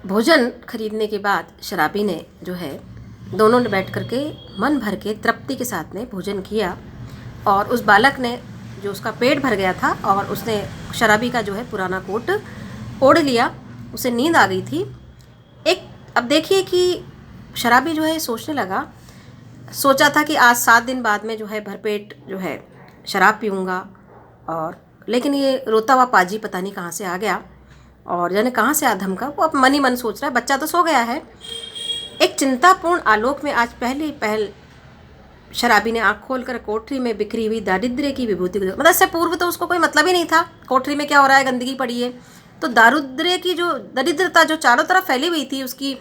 भोजन खरीदने के बाद शराबी ने जो है दोनों ने बैठ करके मन भर के तृप्ति के साथ में भोजन किया और उस बालक ने जो उसका पेट भर गया था और उसने शराबी का जो है पुराना कोट ओढ़ लिया, उसे नींद आ गई थी। अब देखिए कि शराबी जो है सोचने लगा, सोचा था कि आज 7 दिन बाद में जो है भरपेट जो है शराब पीऊँगा, और लेकिन ये रोता हुआ पाजी पता नहीं कहाँ से आ गया और जाने कहाँ से आधम का। वो अब मन ही मन सोच रहा है, बच्चा तो सो गया है। एक चिंतापूर्ण आलोक में आज पहली पहल शराबी ने आँख खोलकर कोठरी में बिखरी हुई दारिद्र्य की विभूति को, मतलब इससे पूर्व तो उसको कोई मतलब ही नहीं था कोठरी में क्या हो रहा है, गंदगी पड़ी है। तो दारिद्र्य की जो दरिद्रता जो चारों तरफ फैली हुई थी, उसकी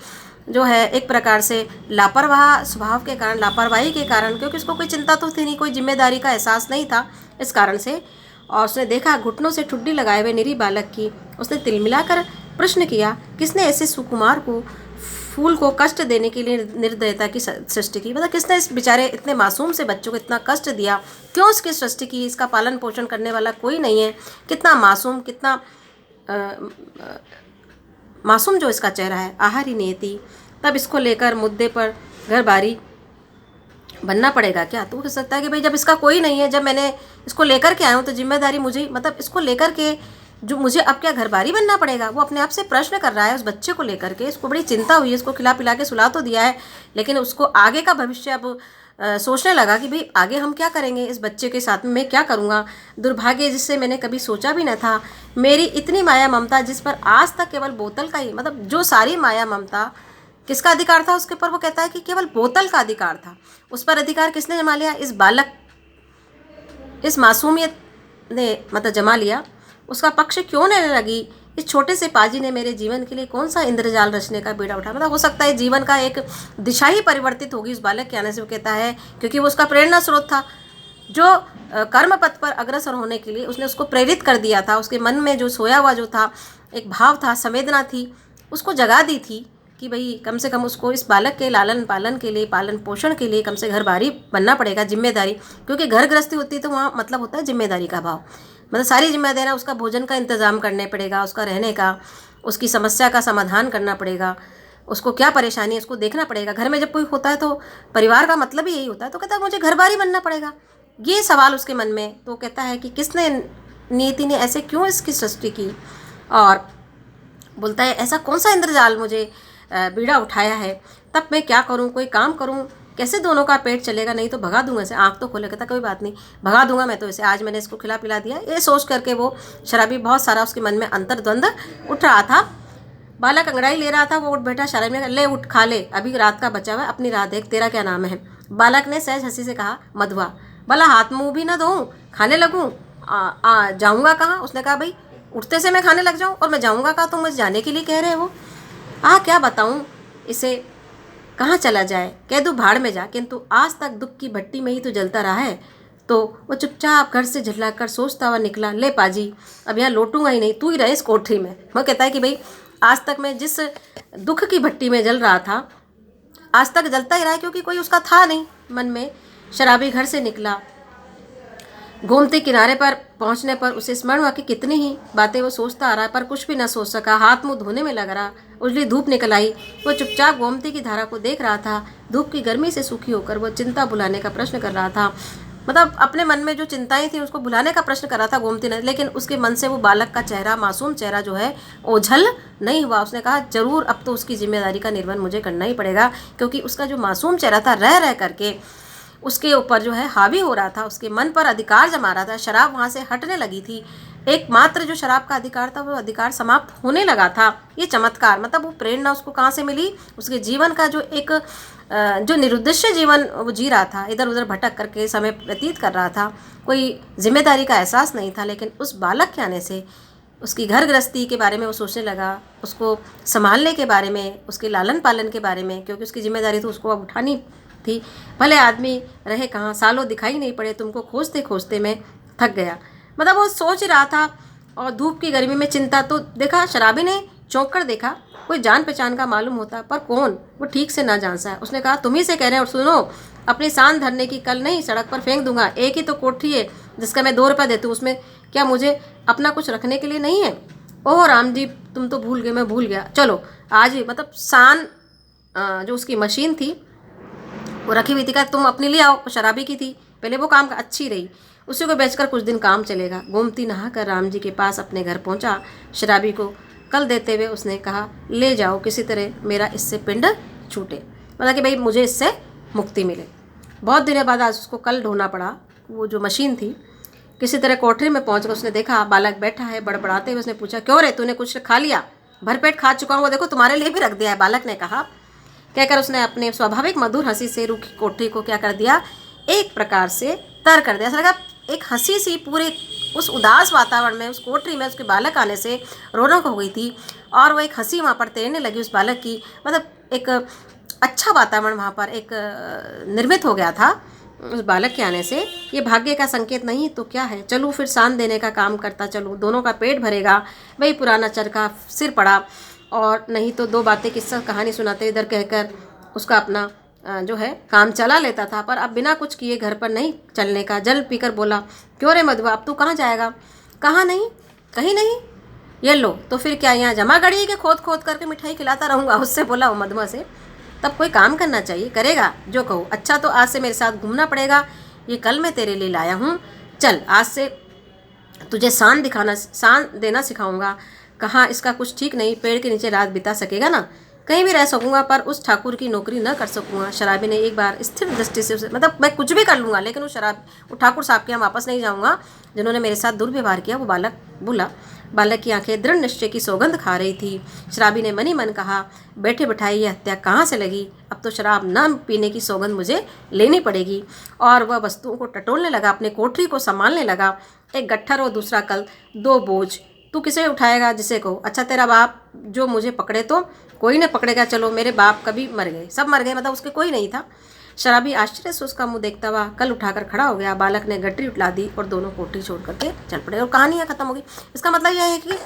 जो है एक प्रकार से लापरवाह स्वभाव के कारण, लापरवाही के कारण, क्योंकि उसको कोई चिंता तो थी नहीं, कोई जिम्मेदारी का एहसास नहीं था इस कारण से। और उसने देखा घुटनों से ठुड्डी लगाए हुए निरी बालक की। उसने तिलमिलाकर प्रश्न किया, किसने ऐसे सुकुमार को फूल को कष्ट देने के लिए निर्दयता की सृष्टि की, मतलब किसने इस बेचारे इतने मासूम से बच्चों को इतना कष्ट दिया, क्यों इसकी सृष्टि की, इसका पालन पोषण करने वाला कोई नहीं है, कितना मासूम, कितना मासूम जो इसका चेहरा है, आहारी नियति। तब इसको लेकर मुद्दे पर घर बारी बनना पड़ेगा क्या? तो हो सकता है कि भाई जब इसका कोई नहीं है, जब मैंने इसको लेकर के आया हूँ तो जिम्मेदारी मुझे, मतलब इसको लेकर के जो मुझे अब क्या घर बारी बनना पड़ेगा? वो अपने आप से प्रश्न कर रहा है उस बच्चे को लेकर के। इसको बड़ी चिंता हुई है, इसको खिला पिला के सुला तो दिया है, लेकिन उसको आगे का भविष्य अब सोचने लगा कि भाई आगे हम क्या करेंगे, इस बच्चे के साथ में मैं क्या करूँगा। दुर्भाग्य जिससे मैंने कभी सोचा भी न था, मेरी इतनी माया ममता जिस पर आज तक केवल बोतल का ही, मतलब जो सारी माया ममता किसका अधिकार था उसके ऊपर, वो कहता है कि केवल बोतल का अधिकार था। उस पर अधिकार किसने जमा लिया? इस बालक, इस मासूमियत ने मतलब जमा लिया। उसका पक्ष क्यों नहीं लगी? इस छोटे से पाजी ने मेरे जीवन के लिए कौन सा इंद्रजाल रचने का बीड़ा उठाया। मतलब हो सकता है जीवन का एक दिशा ही परिवर्तित होगी उस बालक के आने से, वो कहता है, क्योंकि वो उसका प्रेरणा स्रोत था। जो कर्म पथ पर अग्रसर होने के लिए उसने उसको प्रेरित कर दिया था। उसके मन में जो सोया हुआ जो था एक भाव था, संवेदना थी, उसको जगा दी थी कि भाई कम से कम उसको इस बालक के लालन पालन के लिए, पालन पोषण के लिए कम से घर बारी बनना पड़ेगा, जिम्मेदारी। क्योंकि घर गृहस्थी होती है तो वहाँ मतलब होता है जिम्मेदारी का भाव, मतलब सारी जिम्मेदारी, उसका भोजन का इंतज़ाम करने पड़ेगा, उसका रहने का, उसकी समस्या का समाधान करना पड़ेगा, उसको क्या परेशानी है उसको देखना पड़ेगा। घर में जब कोई होता है तो परिवार का मतलब ही यही होता है। तो कहता है मुझे घर बारी बनना पड़ेगा, ये सवाल उसके मन में। तो कहता है कि किसने, नियति ने ऐसे क्यों इसकी सृष्टि की, और बोलता है ऐसा कौन सा इंद्रजाल मुझे बीड़ा उठाया है, तब मैं क्या करूं, कोई काम करूं, कैसे दोनों का पेट चलेगा, नहीं तो भगा दूंगा इसे। आँख तो खोले, कहता कोई बात नहीं, भगा दूंगा मैं तो इसे, आज मैंने इसको खिला पिला दिया। ये सोच करके वो शराबी, बहुत सारा उसके मन में अंतर्द्वंद उठ रहा था। बालक अंगड़ाई ले रहा था, वो उठ बैठा। शराबी ने कहा, ले उठ खा ले, अभी रात का बचा हुआ है, अपनी रात देख, तेरा क्या नाम है? बालक ने सहज हंसी से कहा, मधुआ। भला हाथ मुँह भी ना धोऊं, खाने लगूँ? जाऊँगा कहाँ? उसने कहा, भाई उठते से मैं खाने लग जाऊँ, और मैं जाऊँगा कहाँ? तुम मुझे जाने के लिए कह रहे हो? क्या बताऊं इसे, कहाँ चला जाए, कह दूँ भाड़ में जा, किंतु आज तक दुख की भट्टी में ही तो जलता रहा है। तो वो चुपचाप घर से झल्लाकर सोचता हुआ निकला, ले पाजी अब यहाँ लौटूंगा ही नहीं, तू ही रहे इस कोठरी में। वो कहता है कि भाई आज तक मैं जिस दुख की भट्टी में जल रहा था, आज तक जलता ही रहा है, क्योंकि कोई उसका था नहीं मन में। शराबी घर से निकला, गोमती किनारे पर पहुंचने पर उसे स्मरण हुआ कि कितनी ही बातें वो सोचता आ रहा है, पर कुछ भी न सोच सका। हाथ मुंह धोने में लग रहा, उजली धूप निकल आई। वो चुपचाप गोमती की धारा को देख रहा था। धूप की गर्मी से सूखी होकर वो चिंता भुलाने का प्रश्न कर रहा था, मतलब अपने मन में जो चिंताएं थी उसको भुलाने का प्रश्न कर रहा था गोमती ने। लेकिन उसके मन से वो बालक का चेहरा, मासूम चेहरा जो है, ओझल नहीं हुआ। उसने कहा, जरूर अब तो उसकी जिम्मेदारी का निर्वहन मुझे करना ही पड़ेगा, क्योंकि उसका जो मासूम चेहरा था रह रह करके उसके ऊपर जो है हावी हो रहा था, उसके मन पर अधिकार जमा रहा था। शराब वहाँ से हटने लगी थी, एकमात्र जो शराब का अधिकार था वो अधिकार समाप्त होने लगा था। ये चमत्कार, मतलब वो प्रेरणा उसको कहाँ से मिली? उसके जीवन का जो एक जो निरुद्देश्य जीवन वो जी रहा था, इधर उधर भटक करके समय व्यतीत कर रहा था, कोई जिम्मेदारी का एहसास नहीं था। लेकिन उस बालक के आने से उसकी घर गृहस्थी के बारे में वो सोचने लगा, उसको संभालने के बारे में, उसके लालन पालन के बारे में, क्योंकि उसकी जिम्मेदारी तो उसको अब उठानी थी। भले आदमी रहे कहाँ, सालों दिखाई नहीं पड़े, तुमको खोजते खोजते मैं थक गया। मतलब वो सोच रहा था, और धूप की गर्मी में चिंता। तो देखा, शराबी ने चौंक कर देखा, कोई जान पहचान का मालूम होता, पर कौन, वो ठीक से ना जान सा है। उसने कहा, तुम ही से कह रहे हैं, और सुनो, अपनी सांस धरने की कल नहीं सड़क पर फेंक दूंगा। एक ही तो कोठरी है जिसका मैं 2 रुपये देती हूँ, उसमें क्या मुझे अपना कुछ रखने के लिए नहीं है? ओह राम जी, तुम तो भूल गए, मैं भूल गया। चलो आज भी मतलब शान जो उसकी मशीन थी वो रखी हुई थी, कहा तुम अपने लिए आओ, शराबी की थी, पहले वो काम अच्छी रही, उसी को बेचकर कुछ दिन काम चलेगा। गोमती नहाकर राम जी के पास अपने घर पहुंचा। शराबी को कल देते हुए उसने कहा, ले जाओ, किसी तरह मेरा इससे पिंड छूटे, मतलब कि भाई मुझे इससे मुक्ति मिले। बहुत दिनों बाद आज उसको कल ढूंढना पड़ा। वो जो मशीन थी, किसी तरह कोठरी में पहुंचकर उसने देखा बालक बैठा है। बड़बड़ाते हुए उसने पूछा, क्यों रे, तूने कुछ खा लिया? भरपेट खा चुका हूँ, वो देखो तुम्हारे लिए भी रख दिया है, बालक ने कहा। कहकर उसने अपने स्वाभाविक मधुर हंसी से रूखी कोठरी को क्या कर दिया, एक प्रकार से तर कर दिया। ऐसा लगा एक हंसी सी पूरे उस उदास वातावरण में, उस कोठरी में उसके बालक आने से रौनक हो गई थी, और वो एक हंसी वहाँ पर तैरने लगी उस बालक की। मतलब एक अच्छा वातावरण वहाँ पर एक निर्मित हो गया था उस बालक के आने से। ये भाग्य का संकेत नहीं तो क्या है? चलूँ फिर शान देने का काम करता चलूँ, दोनों का पेट भरेगा। वही पुराना चरखा सिर पड़ा, और नहीं तो दो बातें किस्सा कहानी सुनाते इधर कहकर उसका अपना जो है काम चला लेता था। पर अब बिना कुछ किए घर पर नहीं चलने का। जल पीकर बोला, क्यों रे मधुआ, अब तू कहाँ जाएगा? कहाँ नहीं, कहीं नहीं। ये लो, तो फिर क्या यहाँ जमा गड़ी है कि खोद खोद करके मिठाई खिलाता रहूँगा? उससे बोला वो मधुआ से। तब कोई काम करना चाहिए, करेगा जो कहूँ। अच्छा तो आज से मेरे साथ घूमना पड़ेगा, ये कल मैं तेरे लिए लाया हूँ। चल आज से तुझे शान देना सिखाऊंगा। कहाँ इसका कुछ ठीक नहीं, पेड़ के नीचे रात बिता सकेगा ना, कहीं भी रह सकूंगा, पर उस ठाकुर की नौकरी न कर सकूंगा। शराबी ने एक बार स्थिर दृष्टि से उसे, मतलब मैं कुछ भी कर लूँगा लेकिन वो ठाकुर साहब के यहाँ वापस नहीं जाऊँगा जिन्होंने मेरे साथ दुर्व्यवहार किया, वो बालक बोला। बालक की आंखें दृढ़ निश्चय की सौगंध खा रही थी। शराबी ने मनी मन कहा, बैठे बिठाई ये हत्या कहाँ से लगी? अब तो शराब न पीने की सौगंध मुझे लेनी पड़ेगी। और वह वस्तुओं को टटोलने लगा, अपने कोठरी को संभालने लगा। एक गट्ठर और दूसरा कल, दो बोझ, तू किसे उठाएगा? जिसे कहो। अच्छा तेरा बाप जो मुझे पकड़े तो? कोई न पकड़ेगा। चलो मेरे बाप कभी मर गए, सब मर गए, मतलब उसके कोई नहीं था। शराबी आश्चर्य से उसका मुंह देखता हुआ कल उठाकर खड़ा हो गया। बालक ने गठरी उठला दी और दोनों कोठरी छोड़ करके चल पड़े, और कहानी यहाँ खत्म हो गई। इसका मतलब यह है कि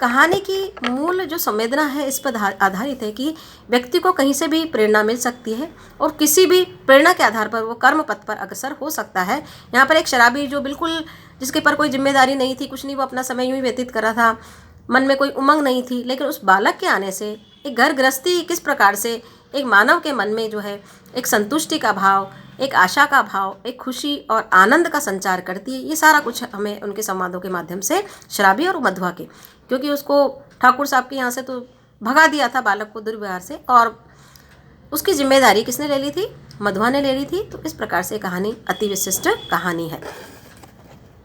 कहानी की मूल जो संवेदना है इस पर आधारित है कि व्यक्ति को कहीं से भी प्रेरणा मिल सकती है, और किसी भी प्रेरणा के आधार पर वो कर्म पथ पर अग्रसर हो सकता है। यहाँ पर एक शराबी जो बिल्कुल, जिसके पर कोई जिम्मेदारी नहीं थी, कुछ नहीं, वो अपना समय यूँ ही व्यतीत कर रहा था, मन में कोई उमंग नहीं थी, लेकिन उस बालक के आने से एक घर गृहस्थी किस प्रकार से एक मानव के मन में जो है एक संतुष्टि का भाव, एक आशा का भाव, एक खुशी और आनंद का संचार करती है, ये सारा कुछ हमें उनके संवादों के माध्यम से, शराबी और मधुआ के, क्योंकि उसको ठाकुर साहब के यहाँ से तो भगा दिया था बालक को दुर्व्यवहार से, और उसकी जिम्मेदारी किसने ले ली थी? मधुआ ने ले ली थी। तो इस प्रकार से कहानी अति विशिष्ट कहानी है।